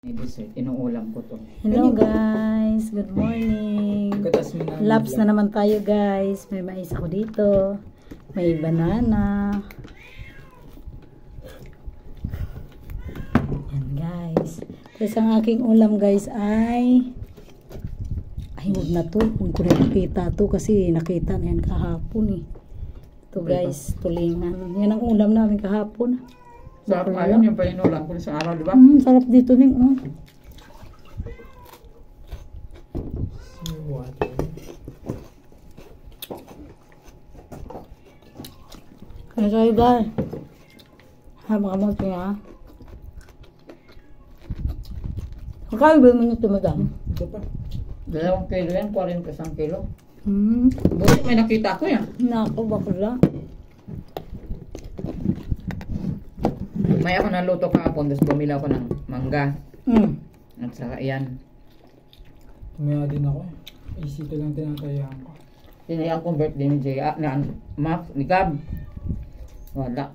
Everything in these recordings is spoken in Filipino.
Dessert, inuulam ko to. Hello guys, good morning. Laps na naman tayo guys. May mais ako dito. May banana. Yan guys. Tapos ang aking ulam guys ay huwag na to. Kung ko nakita to kasi nakita na yan kahapon eh. Ito guys, tulingan. Yan ang ulam namin kahapon. Sarap ayun, yung pa inulam ko sa araw, di ba? Sarap dito ning. Kaya kayo guys. Habang kamot niya. Kakain ba mo ito madam? Ito pa. 2 kilo yan, 40 kilo. Buti may nakita ko yan. Nako, bakla. May ako naluto kahapon, tapos bumili ako ng mangga. At saka yan. Tumaya din ako eh. Isito lang tinatayaan ko. Tinayang kong birthday ni Jay, ni Max, ni Gab. Wala.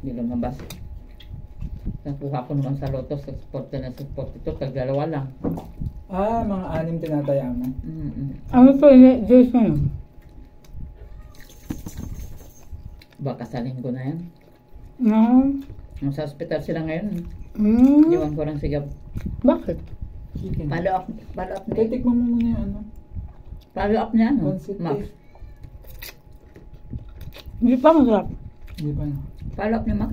Hindi lumabas. Nakuha ko naman sa Lotos, sa sport na sa sport ito, tag-2 lang. Mga 6 tinatayaan mo? Ano ito, Jason? Baka salin ko na yan. Nasa hospital sila ngayon. Iwan ko lang si Gab. Bakit? Chicken. Follow up niya. Titikman mo muna yung ano. Follow up niya, no? Max. Hindi pa masarap. Hindi pa na. Follow up ni Max.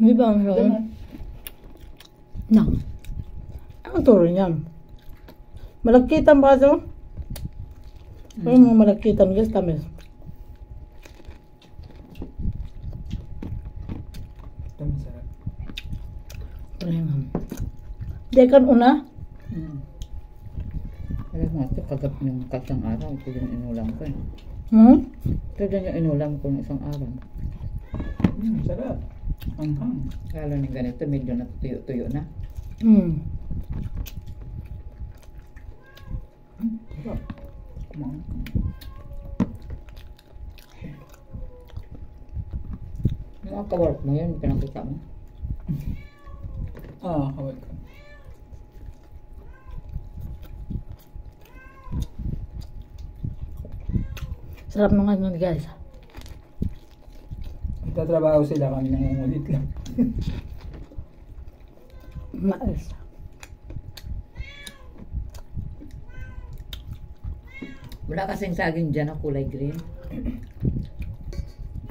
Hindi pa masarap. No. Ang turo niyan. Malagkitan ba ito? Ano mo malagkitan guys, tamis. Ito masarap. Di kan una? Alam mo ito, kagab yung kasang araw, ito yung inulam ko eh. Ito din yung inulam ko ng isang araw. Sarap. Anghang. Kala ng ganito, medyo natuyo-tuyo na. Sarap. Mga kawork mo yun, pinakita mo. Kawal ko. Sarap naman yun guys. Nagtatrabaho sila, kami nangungulit lang. Mais. Wala kasing saging dyan na kulay green.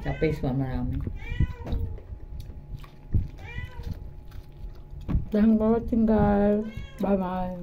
Sa face pa marami. Thank you for watching guys. Bye bye.